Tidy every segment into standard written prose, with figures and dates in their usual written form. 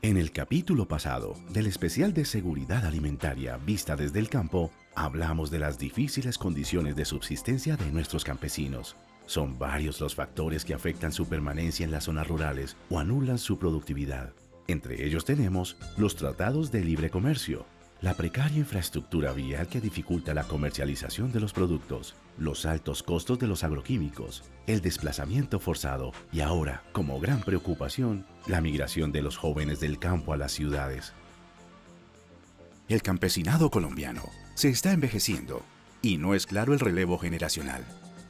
En el capítulo pasado del especial de seguridad alimentaria vista desde el campo, hablamos de las difíciles condiciones de subsistencia de nuestros campesinos. Son varios los factores que afectan su permanencia en las zonas rurales o anulan su productividad. Entre ellos tenemos los tratados de libre comercio, la precaria infraestructura vial que dificulta la comercialización de los productos, los altos costos de los agroquímicos, el desplazamiento forzado y ahora, como gran preocupación, la migración de los jóvenes del campo a las ciudades. El campesinado colombiano se está envejeciendo y no es claro el relevo generacional,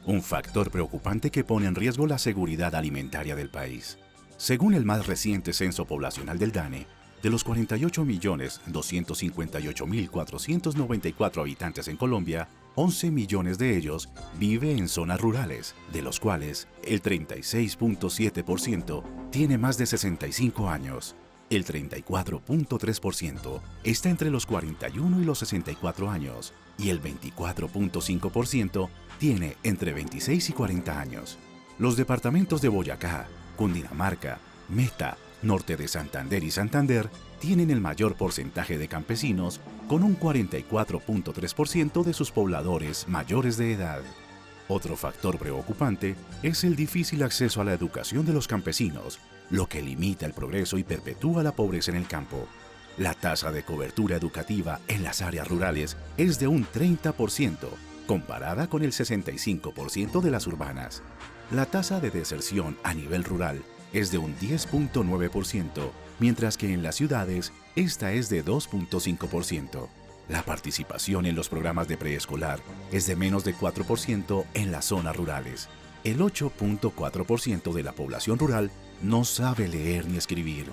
un factor preocupante que pone en riesgo la seguridad alimentaria del país. Según el más reciente censo poblacional del DANE, de los 48.258.494 habitantes en Colombia, 11 millones de ellos vive en zonas rurales, de los cuales el 36.7% tiene más de 65 años. El 34.3% está entre los 41 y los 64 años y el 24.5% tiene entre 26 y 40 años. Los departamentos de Boyacá, Cundinamarca, Meta, Norte de Santander y Santander tienen el mayor porcentaje de campesinos, con un 44.3% de sus pobladores mayores de edad. Otro factor preocupante es el difícil acceso a la educación de los campesinos, lo que limita el progreso y perpetúa la pobreza en el campo. La tasa de cobertura educativa en las áreas rurales es de un 30%, comparada con el 65% de las urbanas. La tasa de deserción a nivel rural es de un 10.9%, mientras que en las ciudades esta es de 2.5%. La participación en los programas de preescolar es de menos de 4% en las zonas rurales. El 8.4% de la población rural no sabe leer ni escribir.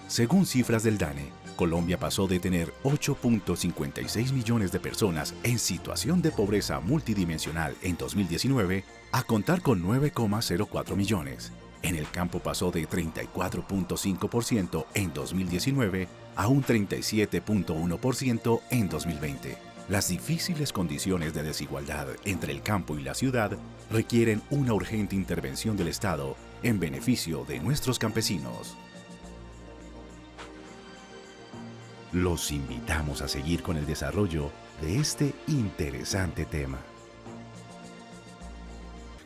Según cifras del DANE, Colombia pasó de tener 8.56 millones de personas en situación de pobreza multidimensional en 2019 a contar con 9,04 millones. En el campo pasó de 34.5% en 2019 a un 37.1% en 2020. Las difíciles condiciones de desigualdad entre el campo y la ciudad requieren una urgente intervención del Estado en beneficio de nuestros campesinos. Los invitamos a seguir con el desarrollo de este interesante tema.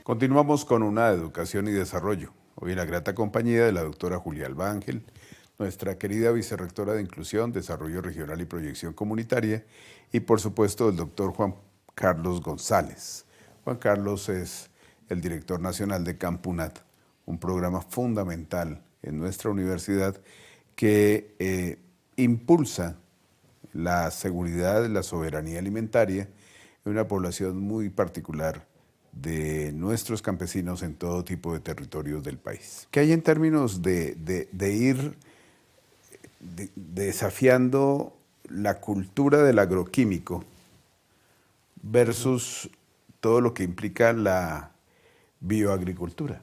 Continuamos con una educación y desarrollo. Hoy en la grata compañía de la doctora Julia Alba Ángel, nuestra querida vicerrectora de Inclusión, Desarrollo Regional y Proyección Comunitaria, y por supuesto el doctor Juan Carlos González. Juan Carlos es el director nacional de Campunat, un programa fundamental en nuestra universidad que impulsa la seguridad, la soberanía alimentaria en una población muy particular de nuestros campesinos en todo tipo de territorios del país. ¿Qué hay en términos de ir desafiando la cultura del agroquímico versus todo lo que implica la bioagricultura?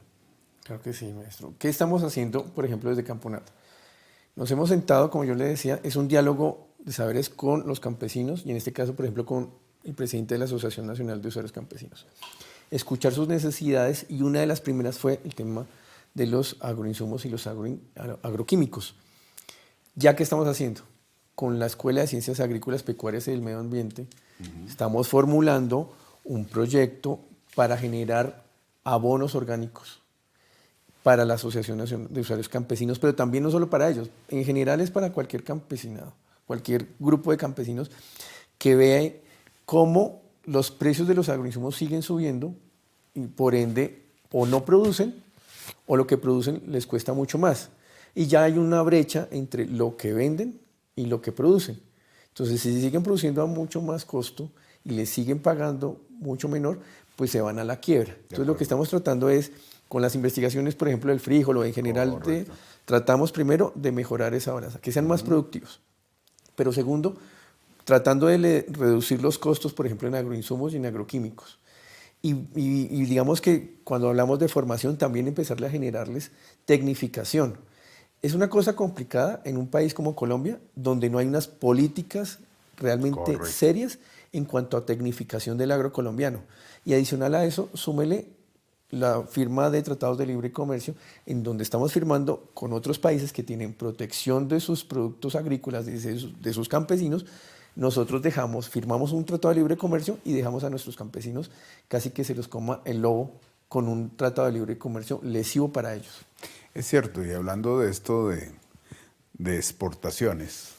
Claro que sí, maestro. ¿Qué estamos haciendo, por ejemplo, desde Campunat? Nos hemos sentado, como yo le decía, es un diálogo de saberes con los campesinos y en este caso, por ejemplo, con el presidente de la Asociación Nacional de Usuarios Campesinos. Escuchar sus necesidades y una de las primeras fue el tema de los agroinsumos y los agroquímicos. ¿Ya qué estamos haciendo? Con la Escuela de Ciencias Agrícolas, Pecuarias y del Medio Ambiente, estamos formulando un proyecto para generar abonos orgánicos para la Asociación Nacional de Usuarios Campesinos, pero también no solo para ellos, en general es para cualquier campesinado, cualquier grupo de campesinos que vea cómo los precios de los agroinsumos siguen subiendo y por ende o no producen o lo que producen les cuesta mucho más. Y ya hay una brecha entre lo que venden y lo que producen. Entonces, si siguen produciendo a mucho más costo y les siguen pagando mucho menor, pues se van a la quiebra. Entonces, lo que estamos tratando es, con las investigaciones, por ejemplo, del frijol o en general, tratamos primero de mejorar esa balanza, que sean más productivos. Pero segundo, tratando de reducir los costos, por ejemplo, en agroinsumos y en agroquímicos. Y digamos que cuando hablamos de formación, también empezarle a generarles tecnificación. Es una cosa complicada en un país como Colombia, donde no hay unas políticas realmente serias en cuanto a tecnificación del agro colombiano. Y adicional a eso, súmele la firma de tratados de libre comercio, en donde estamos firmando con otros países que tienen protección de sus productos agrícolas, de sus campesinos. Nosotros firmamos un tratado de libre comercio y dejamos a nuestros campesinos casi que se los coma el lobo con un tratado de libre comercio lesivo para ellos. Es cierto, y hablando de esto de exportaciones,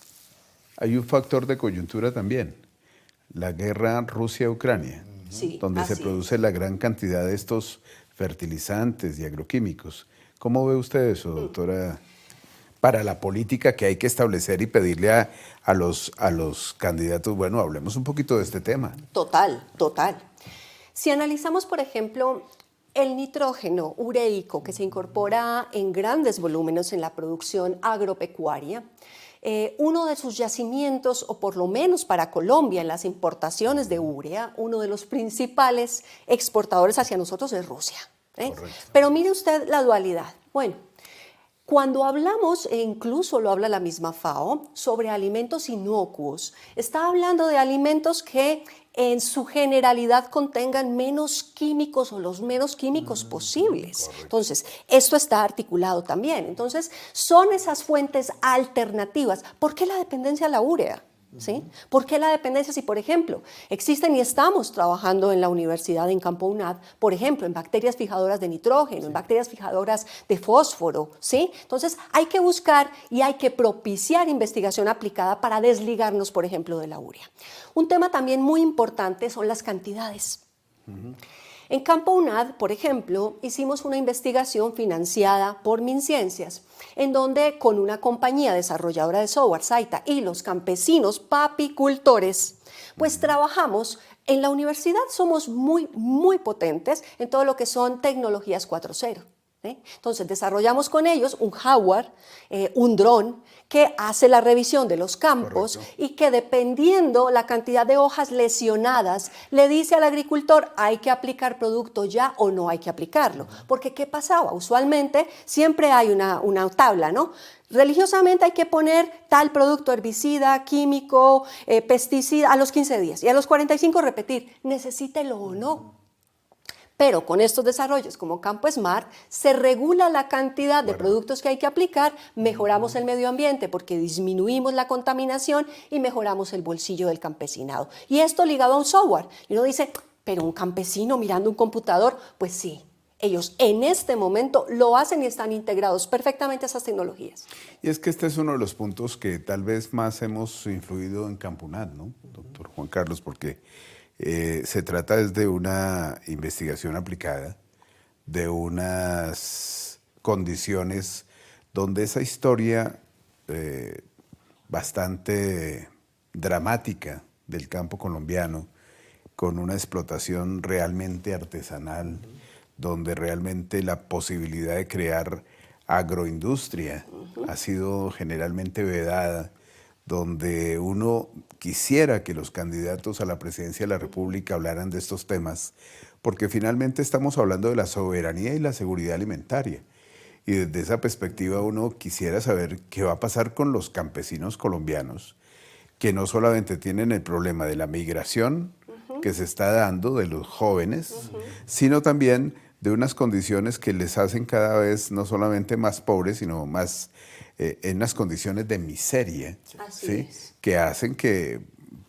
hay un factor de coyuntura también, la guerra Rusia-Ucrania, Sí, donde se produce la gran cantidad de estos fertilizantes y agroquímicos. ¿Cómo ve usted eso, doctora, para la política que hay que establecer y pedirle a los candidatos? Bueno, hablemos un poquito de este tema. Total, total. Si analizamos, por ejemplo, el nitrógeno ureico que se incorpora en grandes volúmenes en la producción agropecuaria, uno de sus yacimientos, o por lo menos para Colombia en las importaciones de urea, uno de los principales exportadores hacia nosotros es Rusia. Pero mire usted la dualidad. Bueno, cuando hablamos, e incluso lo habla la misma FAO, sobre alimentos inocuos, está hablando de alimentos que en su generalidad contengan menos químicos o los menos químicos posibles. Correcto. Entonces, esto está articulado también. Entonces, son esas fuentes alternativas. ¿Por qué la dependencia a la urea? ¿Sí? ¿Por qué la dependencia si, por ejemplo, existen y estamos trabajando en la universidad en Campo UNAD, por ejemplo, en bacterias fijadoras de nitrógeno, en bacterias fijadoras de fósforo, ¿sí? Entonces hay que buscar y hay que propiciar investigación aplicada para desligarnos, por ejemplo, de la urea. Un tema también muy importante son las cantidades. En Campo UNAD, por ejemplo, hicimos una investigación financiada por MinCiencias, en donde con una compañía desarrolladora de software, Saita, y los campesinos papicultores, pues trabajamos. En la universidad somos muy potentes en todo lo que son tecnologías 4.0. Entonces desarrollamos con ellos un hardware, un dron, que hace la revisión de los campos. Correcto. Y que dependiendo la cantidad de hojas lesionadas, le dice al agricultor, hay que aplicar producto ya o no hay que aplicarlo. Porque ¿qué pasaba? Usualmente siempre hay una tabla, ¿no? Religiosamente hay que poner tal producto herbicida, químico, pesticida a los 15 días y a los 45 repetir, necesítelo o no. Pero con estos desarrollos como Campo Smart se regula la cantidad de productos que hay que aplicar, mejoramos el medio ambiente porque disminuimos la contaminación y mejoramos el bolsillo del campesinado. Y esto ligado a un software. Y uno dice, pero un campesino mirando un computador, pues sí. Ellos en este momento lo hacen y están integrados perfectamente a esas tecnologías. Y es que este es uno de los puntos que tal vez más hemos influido en Campo UNAD, ¿no, doctor Juan Carlos? Porque se trata desde una investigación aplicada, de unas condiciones donde esa historia bastante dramática del campo colombiano, con una explotación realmente artesanal, donde realmente la posibilidad de crear agroindustria ha sido generalmente vedada, donde uno quisiera que los candidatos a la presidencia de la República hablaran de estos temas, porque finalmente estamos hablando de la soberanía y la seguridad alimentaria. Y desde esa perspectiva uno quisiera saber qué va a pasar con los campesinos colombianos, que no solamente tienen el problema de la migración que se está dando de los jóvenes, sino también de unas condiciones que les hacen cada vez no solamente más pobres, sino más en unas condiciones de miseria, ¿sí? Que hacen que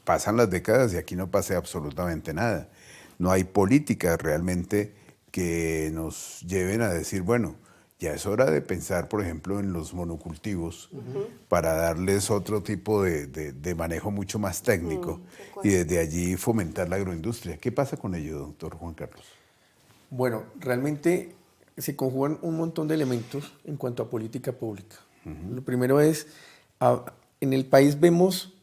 pasan las décadas y aquí no pase absolutamente nada. No hay políticas realmente que nos lleven a decir, bueno, ya es hora de pensar, por ejemplo, en los monocultivos para darles otro tipo de manejo mucho más técnico y desde allí fomentar la agroindustria. ¿Qué pasa con ello, doctor Juan Carlos? Bueno, realmente se conjugan un montón de elementos en cuanto a política pública. Lo primero es, en el país vemos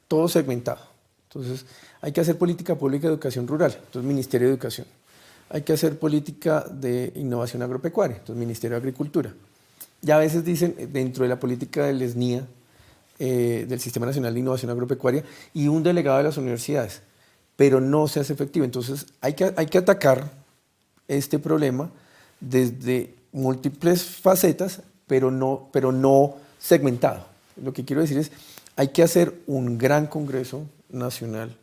todo segmentado. Entonces, hay que hacer política pública de educación rural, entonces Ministerio de Educación. Hay que hacer política de innovación agropecuaria, entonces Ministerio de Agricultura. Ya a veces dicen, dentro de la política del SNIA, del Sistema Nacional de Innovación Agropecuaria, y un delegado de las universidades, pero no se hace efectivo. Entonces, hay que atacar este problema desde múltiples facetas, pero no segmentado. Lo que quiero decir es, hay que hacer un gran Congreso Nacional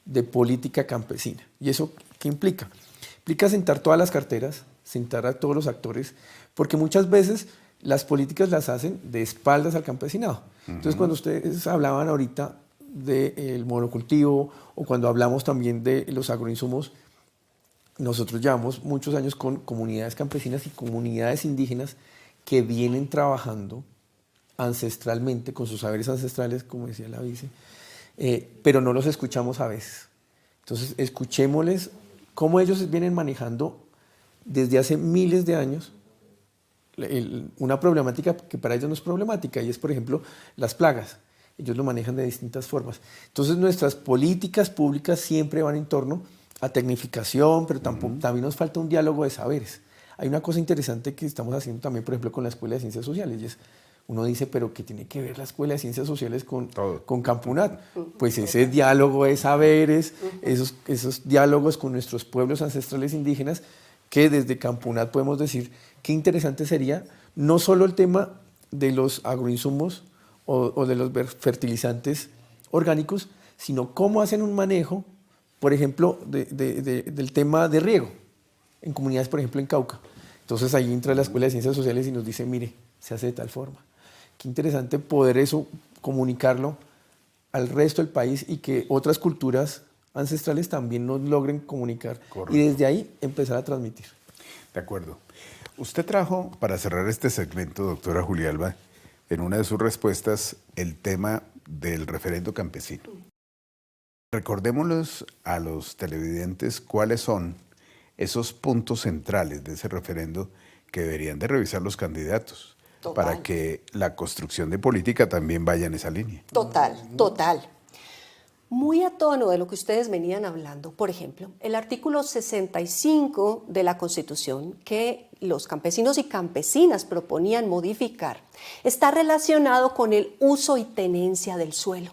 de Política Campesina. ¿Y eso qué implica? Implica sentar todas las carteras, sentar a todos los actores, porque muchas veces las políticas las hacen de espaldas al campesinado. Entonces, cuando ustedes hablaban ahorita del monocultivo o cuando hablamos también de los agroinsumos, nosotros llevamos muchos años con comunidades campesinas y comunidades indígenas que vienen trabajando ancestralmente, con sus saberes ancestrales, como decía la vice, pero no los escuchamos a veces. Entonces, escuchémosles cómo ellos vienen manejando desde hace miles de años una problemática que para ellos no es problemática, y es, por ejemplo, las plagas. Ellos lo manejan de distintas formas. Entonces, nuestras políticas públicas siempre van en torno a tecnificación, pero también nos falta un diálogo de saberes. Hay una cosa interesante que estamos haciendo también, por ejemplo, con la Escuela de Ciencias Sociales, y es, uno dice, pero ¿qué tiene que ver la Escuela de Ciencias Sociales con Campunat? Pues ese diálogo de saberes, esos diálogos con nuestros pueblos ancestrales indígenas, que desde Campunat podemos decir qué interesante sería no solo el tema de los agroinsumos o de los fertilizantes orgánicos, sino cómo hacen un manejo, por ejemplo, del tema de riego en comunidades, por ejemplo, en Cauca. Entonces ahí entra la Escuela de Ciencias Sociales y nos dice, mire, se hace de tal forma. Qué interesante poder eso comunicarlo al resto del país y que otras culturas ancestrales también nos logren comunicar. Correcto. Y desde ahí empezar a transmitir. De acuerdo. Usted trajo, para cerrar este segmento, doctora Julialba, en una de sus respuestas, el tema del referendo campesino. Recordémosles a los televidentes cuáles son esos puntos centrales de ese referendo que deberían de revisar los candidatos. Total. Para que la construcción de política también vaya en esa línea. Total. Muy a tono de lo que ustedes venían hablando, por ejemplo, el artículo 65 de la Constitución, que los campesinos y campesinas proponían modificar, está relacionado con el uso y tenencia del suelo.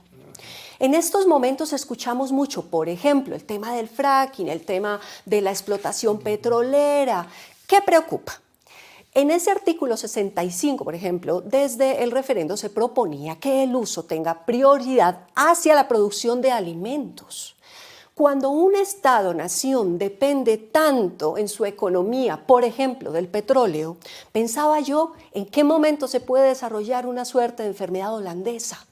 En estos momentos escuchamos mucho, por ejemplo, el tema del fracking, el tema de la explotación petrolera. ¿Qué preocupa? En ese artículo 65, por ejemplo, desde el referendo se proponía que el uso tenga prioridad hacia la producción de alimentos. Cuando un Estado-nación depende tanto en su economía, por ejemplo, del petróleo, pensaba yo en qué momento se puede desarrollar una suerte de enfermedad holandesa,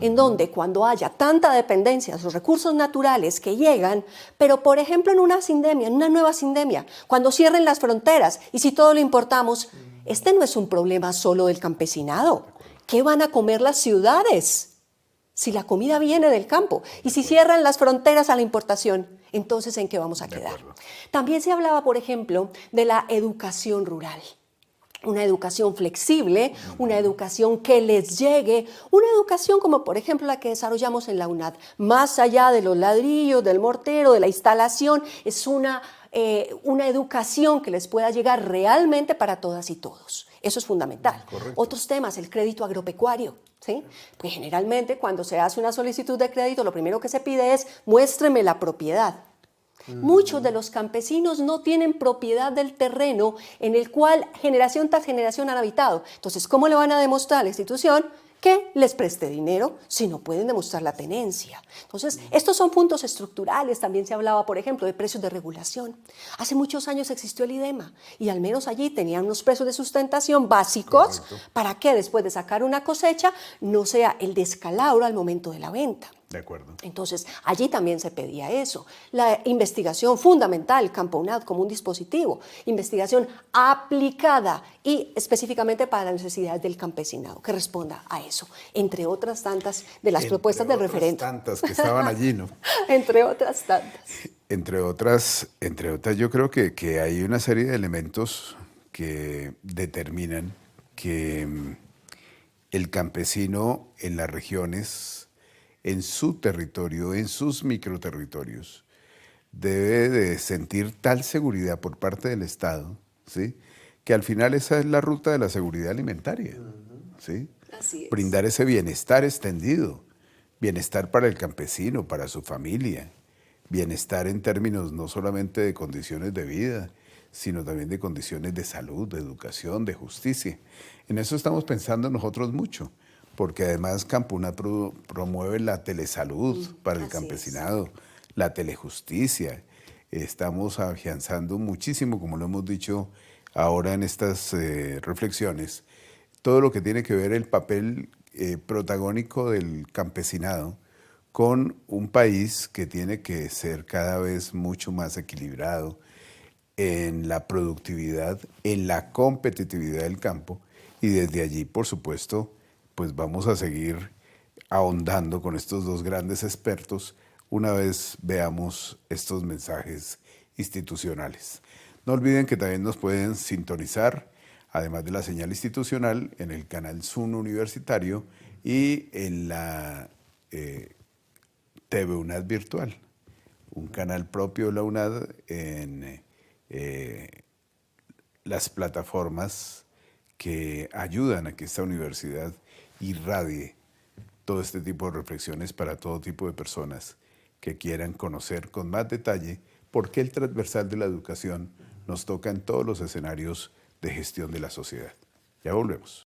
en donde cuando haya tanta dependencia de los recursos naturales que llegan, pero por ejemplo en una sindemia, en una nueva sindemia, cuando cierren las fronteras y si todo lo importamos, este no es un problema solo del campesinado. ¿Qué van a comer las ciudades si la comida viene del campo? Y si cierran las fronteras a la importación, entonces ¿en qué vamos a quedar? También se hablaba, por ejemplo, de la educación rural. Una educación flexible, una educación que les llegue, una educación como por ejemplo la que desarrollamos en la UNAD, más allá de los ladrillos, del mortero, de la instalación, es una educación que les pueda llegar realmente para todas y todos. Eso es fundamental. Correcto. Otros temas, el crédito agropecuario, ¿sí? Porque generalmente cuando se hace una solicitud de crédito, lo primero que se pide es muéstreme la propiedad. Muchos de los campesinos no tienen propiedad del terreno en el cual generación tras generación han habitado. Entonces, ¿cómo le van a demostrar a la institución que les preste dinero si no pueden demostrar la tenencia? Entonces, estos son puntos estructurales. También se hablaba, por ejemplo, de precios de regulación. Hace muchos años existió el IDEMA y al menos allí tenían unos precios de sustentación básicos. Correcto. Para que después de sacar una cosecha no sea el descalabro al momento de la venta. De acuerdo. Entonces, allí también se pedía eso. La investigación fundamental, Campunat como un dispositivo, investigación aplicada y específicamente para las necesidades del campesinado, que responda a eso, entre otras tantas de las propuestas del referendo. Tantas que estaban allí, ¿no? Entre otras tantas. Entre otras, yo creo que hay una serie de elementos que determinan que el campesino en las regiones, en su territorio, en sus microterritorios, debe de sentir tal seguridad por parte del Estado, ¿sí? Que al final esa es la ruta de la seguridad alimentaria, ¿sí? Así es. Brindar ese bienestar extendido, bienestar para el campesino, para su familia, bienestar en términos no solamente de condiciones de vida, sino también de condiciones de salud, de educación, de justicia. En eso estamos pensando nosotros mucho, porque además Campunat promueve la telesalud para el campesinado, la telejusticia, estamos afianzando muchísimo, como lo hemos dicho ahora en estas reflexiones, todo lo que tiene que ver el papel protagónico del campesinado con un país que tiene que ser cada vez mucho más equilibrado en la productividad, en la competitividad del campo, y desde allí, por supuesto, pues vamos a seguir ahondando con estos dos grandes expertos una vez veamos estos mensajes institucionales. No olviden que también nos pueden sintonizar, además de la señal institucional, en el canal Zoom Universitario y en la TV UNAD Virtual, un canal propio de la UNAD en las plataformas que ayudan a que esta universidad irradie todo este tipo de reflexiones para todo tipo de personas que quieran conocer con más detalle por qué el transversal de la educación nos toca en todos los escenarios de gestión de la sociedad. Ya volvemos.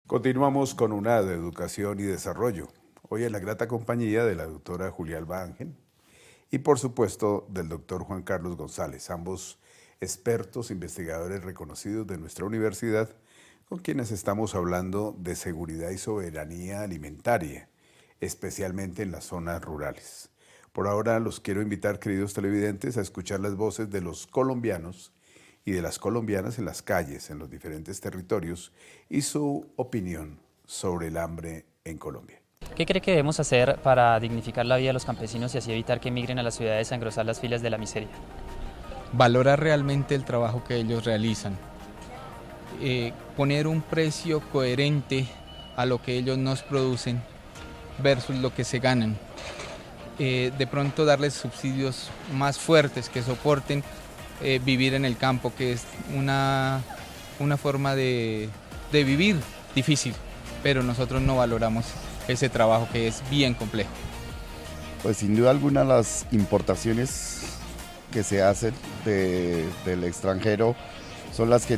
Continuamos con UNAD de Educación y Desarrollo. Hoy en la grata compañía de la doctora Julia Alba Ángel y por supuesto del doctor Juan Carlos González, ambos expertos, investigadores reconocidos de nuestra universidad, con quienes estamos hablando de seguridad y soberanía alimentaria, especialmente en las zonas rurales. Por ahora los quiero invitar, queridos televidentes, a escuchar las voces de los colombianos y de las colombianas en las calles, en los diferentes territorios, y su opinión sobre el hambre en Colombia. ¿Qué cree que debemos hacer para dignificar la vida de los campesinos y así evitar que emigren a las ciudades a engrosar las filas de la miseria? Valorar realmente el trabajo que ellos realizan. Poner un precio coherente a lo que ellos nos producen versus lo que se ganan. De pronto darles subsidios más fuertes que soporten vivir en el campo, que es una forma de vivir difícil, pero nosotros no valoramos ese trabajo que es bien complejo. Pues sin duda alguna las importaciones que se hacen del extranjero son las que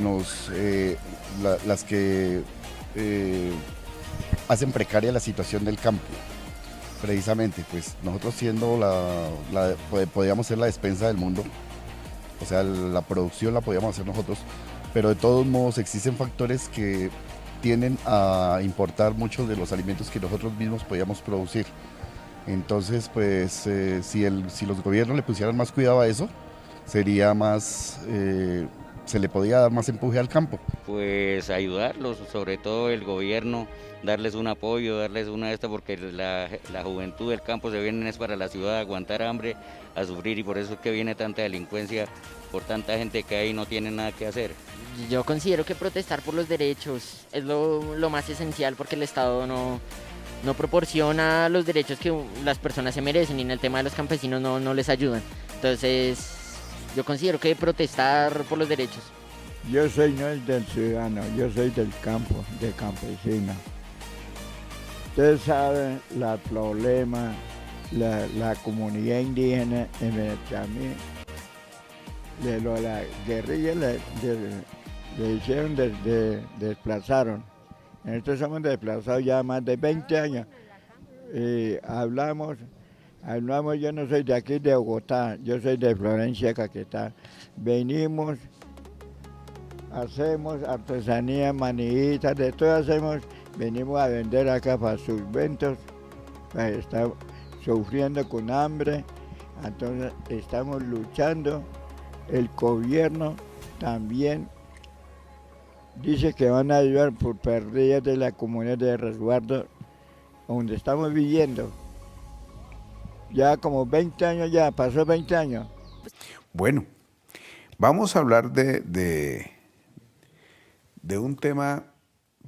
hacen precaria la situación del campo. Precisamente, pues nosotros siendo podríamos ser la despensa del mundo, o sea, la producción la podríamos hacer nosotros, pero de todos modos existen factores que tienden a importar muchos de los alimentos que nosotros mismos podíamos producir. Entonces, pues si los gobiernos le pusieran más cuidado a eso, sería más, se le podría dar más empuje al campo. Pues ayudarlos, sobre todo el gobierno, darles un apoyo, darles una porque la juventud del campo se viene es para la ciudad a aguantar hambre, a sufrir, y por eso es que viene tanta delincuencia por tanta gente que ahí no tiene nada que hacer. Yo considero que protestar por los derechos es lo más esencial, porque el Estado no proporciona los derechos que las personas se merecen, y en el tema de los campesinos no les ayudan. Entonces yo considero que protestar por los derechos. Yo soy no el del ciudadano, yo soy del campo, de campesino. Ustedes saben los problemas, la comunidad indígena en Venezuela, la guerrilla le hicieron, desplazaron. Nosotros somos desplazados ya más de 20 años. Hablamos, yo no soy de aquí, de Bogotá, yo soy de Florencia, Caquetá. Venimos, hacemos artesanía, manillitas, de todo hacemos, venimos a vender acá para sus ventas, estamos sufriendo con hambre, entonces estamos luchando. El gobierno también dice que van a ayudar por pérdidas de la comunidad de resguardo donde estamos viviendo. Ya como 20 años, ya pasó 20 años. Bueno, vamos a hablar de un tema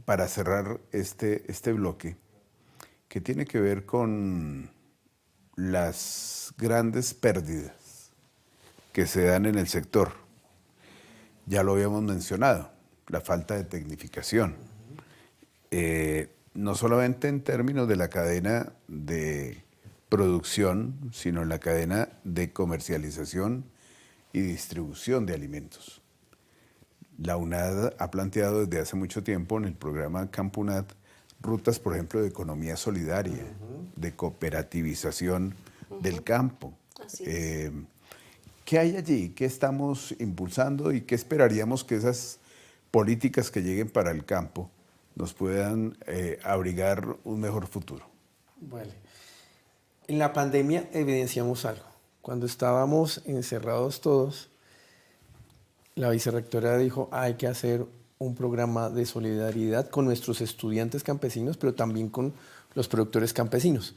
para cerrar este bloque que tiene que ver con las grandes pérdidas que se dan en el sector. Ya lo habíamos mencionado, la falta de tecnificación. No solamente en términos de la cadena de producción, sino en la cadena de comercialización y distribución de alimentos. La UNAD ha planteado desde hace mucho tiempo en el programa Campunat rutas, por ejemplo, de economía solidaria, de cooperativización del campo. Así es. ¿Qué hay allí? ¿Qué estamos impulsando y qué esperaríamos que esas políticas que lleguen para el campo nos puedan abrigar un mejor futuro? Vale. En la pandemia evidenciamos algo. Cuando estábamos encerrados todos, la vicerrectora dijo, hay que hacer un programa de solidaridad con nuestros estudiantes campesinos, pero también con los productores campesinos.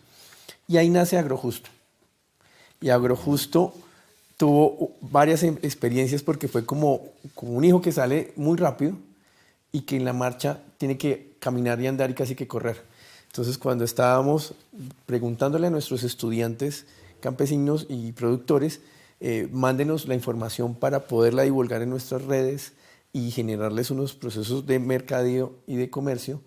Y ahí nace Agrojusto. Y Agrojusto tuvo varias experiencias porque fue como un hijo que sale muy rápido y que en la marcha tiene que caminar y andar y casi que correr. Entonces, cuando estábamos preguntándole a nuestros estudiantes campesinos y productores, mándenos la información para poderla divulgar en nuestras redes y generarles unos procesos de mercadeo y de comercio,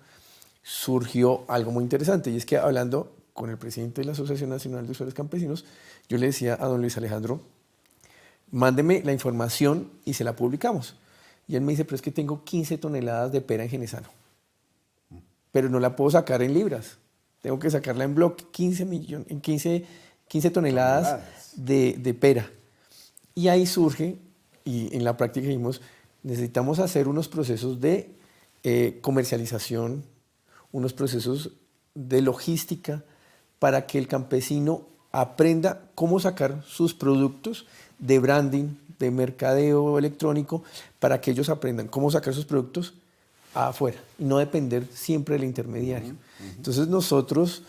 surgió algo muy interesante. Y es que hablando con el presidente de la Asociación Nacional de Usuarios Campesinos, yo le decía a don Luis Alejandro, mándeme la información y se la publicamos. Y él me dice, pero es que tengo 15 toneladas de pera en Genesano, pero no la puedo sacar en libras. Tengo que sacarla en bloque, 15 toneladas de pera. Y ahí surge, y en la práctica dijimos, necesitamos hacer unos procesos de comercialización, unos procesos de logística para que el campesino aprenda cómo sacar sus productos de branding, de mercadeo electrónico, para que ellos aprendan cómo sacar sus productos afuera y no depender siempre del intermediario. Entonces nosotros,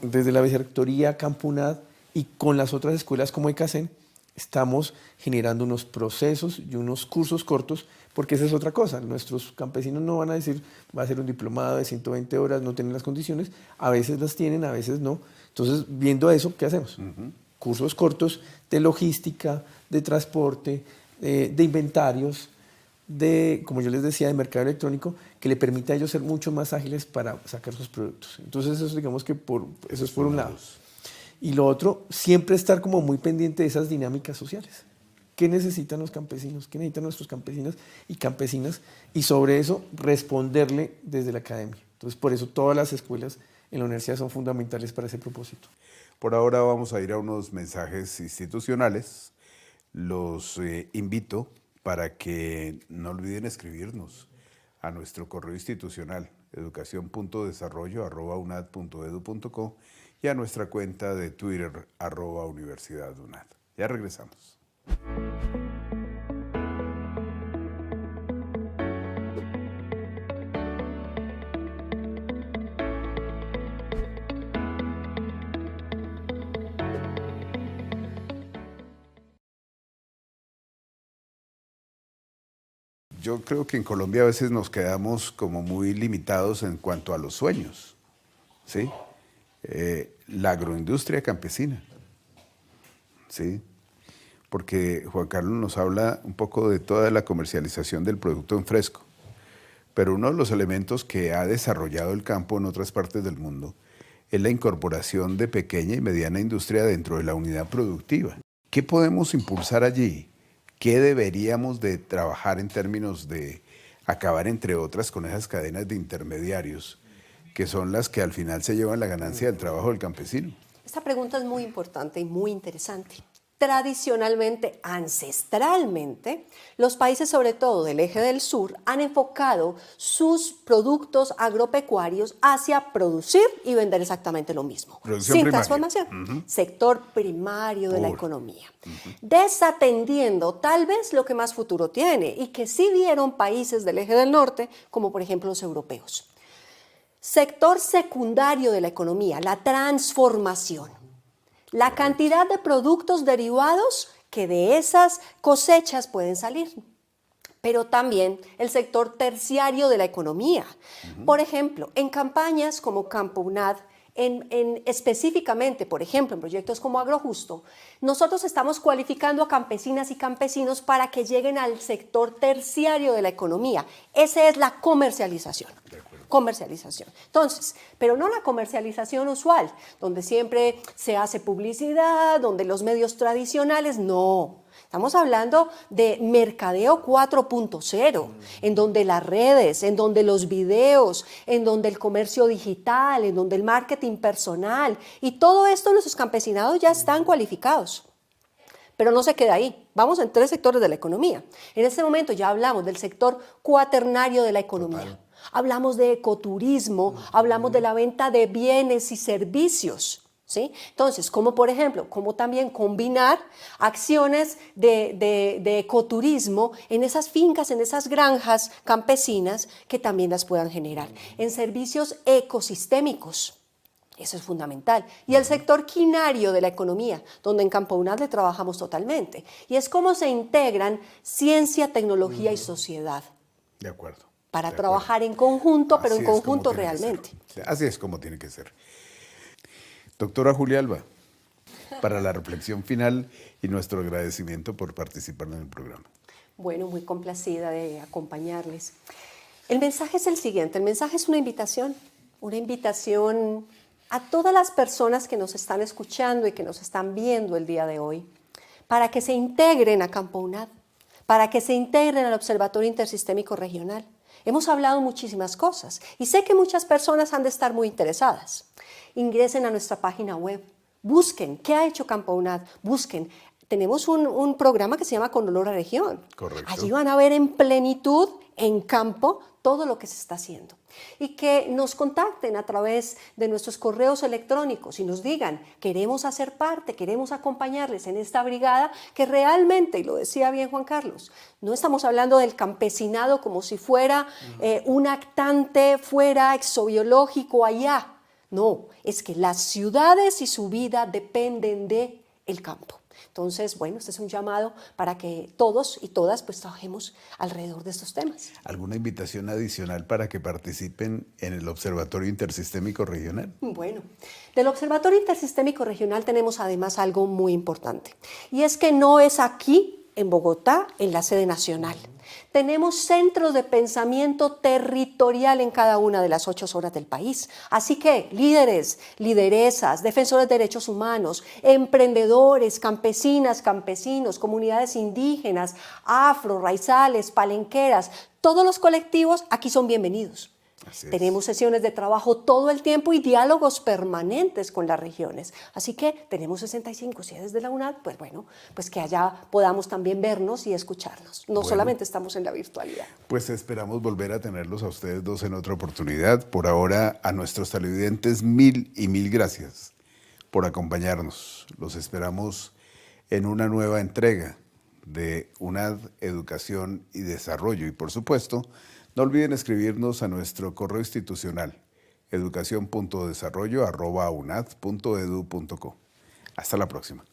desde la Vicerrectoría Campunad y con las otras escuelas como ECACEN, estamos generando unos procesos y unos cursos cortos, porque esa es otra cosa. Nuestros campesinos no van a decir, va a ser un diplomado de 120 horas, no tienen las condiciones, a veces las tienen, a veces no. Entonces, viendo eso, ¿qué hacemos? Cursos cortos de logística, de transporte, de inventarios, como yo les decía, de mercado electrónico, que le permita a ellos ser mucho más ágiles para sacar sus productos. Entonces, eso digamos que eso es por un lado. Y lo otro, siempre estar como muy pendiente de esas dinámicas sociales. ¿Qué necesitan los campesinos? ¿Qué necesitan nuestros campesinos y campesinas? Y sobre eso responderle desde la academia. Entonces, por eso todas las escuelas en la universidad son fundamentales para ese propósito. Por ahora vamos a ir a unos mensajes institucionales. Los invito para que no olviden escribirnos a nuestro correo institucional educacion.desarrollo@unad.edu.co y a nuestra cuenta de Twitter @universidadunad. Ya regresamos. Yo creo que en Colombia a veces nos quedamos como muy limitados en cuanto a los sueños, ¿sí? La agroindustria campesina, ¿sí? Porque Juan Carlos nos habla un poco de toda la comercialización del producto en fresco, pero uno de los elementos que ha desarrollado el campo en otras partes del mundo es la incorporación de pequeña y mediana industria dentro de la unidad productiva. ¿Qué podemos impulsar allí? ¿Qué deberíamos de trabajar en términos de acabar, entre otras, con esas cadenas de intermediarios que son las que al final se llevan la ganancia del trabajo del campesino? Esta pregunta es muy importante y muy interesante. Tradicionalmente, ancestralmente, los países, sobre todo del eje del sur, han enfocado sus productos agropecuarios hacia producir y vender exactamente lo mismo. Producción sin primaria. Transformación. Sector primario de la economía. Desatendiendo tal vez lo que más futuro tiene y que sí vieron países del eje del norte, como por ejemplo los europeos. Sector secundario de la economía, la transformación. La cantidad de productos derivados que de esas cosechas pueden salir, pero también el sector terciario de la economía. Por ejemplo, en campañas como Campunad, específicamente, por ejemplo, en proyectos como Agrojusto, nosotros estamos cualificando a campesinas y campesinos para que lleguen al sector terciario de la economía. Esa es la comercialización. Comercialización. Entonces, pero no la comercialización usual, donde siempre se hace publicidad, donde los medios tradicionales, no, Estamos hablando de mercadeo 4.0, en donde las redes, en donde los videos, en donde el comercio digital, en donde el marketing personal y todo esto nuestros campesinados ya están cualificados. Pero no se queda ahí. Vamos en 3 sectores de la economía. En este momento ya hablamos del sector cuaternario de la economía. Total. Hablamos de ecoturismo, hablamos de la venta de bienes y servicios. ¿Sí? Entonces, como por ejemplo, cómo también combinar acciones de ecoturismo en esas fincas, en esas granjas campesinas que también las puedan generar, en servicios ecosistémicos. Eso es fundamental. Y el sector quinario de la economía, donde en Campo UNAD le trabajamos totalmente. Y es cómo se integran ciencia, tecnología y sociedad. De acuerdo. Para trabajar en conjunto, pero en conjunto realmente. Así es como tiene que ser. Doctora Julia Alba, para la reflexión final y nuestro agradecimiento por participar en el programa. Bueno, muy complacida de acompañarles. El mensaje es el siguiente, el mensaje es una invitación a todas las personas que nos están escuchando y que nos están viendo el día de hoy, para que se integren a Campo UNAD, para que se integren al Observatorio Intersistémico Regional. Hemos hablado muchísimas cosas y sé que muchas personas han de estar muy interesadas. Ingresen a nuestra página web, busquen qué ha hecho Campo UNAD, busquen. Tenemos un programa que se llama Con Olor a Región. Correcto. Allí van a ver en plenitud, en campo, todo lo que se está haciendo. Y que nos contacten a través de nuestros correos electrónicos y nos digan, queremos hacer parte, queremos acompañarles en esta brigada que realmente, y lo decía bien Juan Carlos, no estamos hablando del campesinado como si fuera un actante fuera exobiológico allá. No, es que las ciudades y su vida dependen del campo. Entonces, bueno, este es un llamado para que todos y todas pues trabajemos alrededor de estos temas. ¿Alguna invitación adicional para que participen en el Observatorio Intersistémico Regional? Bueno, del Observatorio Intersistémico Regional tenemos además algo muy importante, y es que no es aquí, en Bogotá, en la sede nacional. Tenemos centros de pensamiento territorial en cada una de las 8 zonas del país. Así que líderes, lideresas, defensores de derechos humanos, emprendedores, campesinas, campesinos, comunidades indígenas, afro, raizales, palenqueras, todos los colectivos aquí son bienvenidos. Tenemos sesiones de trabajo todo el tiempo y diálogos permanentes con las regiones. Así que tenemos 65 sedes de la UNAD, pues bueno, pues que allá podamos también vernos y escucharnos. No solamente estamos en la virtualidad. Pues esperamos volver a tenerlos a ustedes dos en otra oportunidad. Por ahora, a nuestros televidentes, mil y mil gracias por acompañarnos. Los esperamos en una nueva entrega de UNAD Educación y Desarrollo. Y por supuesto, no olviden escribirnos a nuestro correo institucional educacion.desarrollo@unad.edu.co. Hasta la próxima.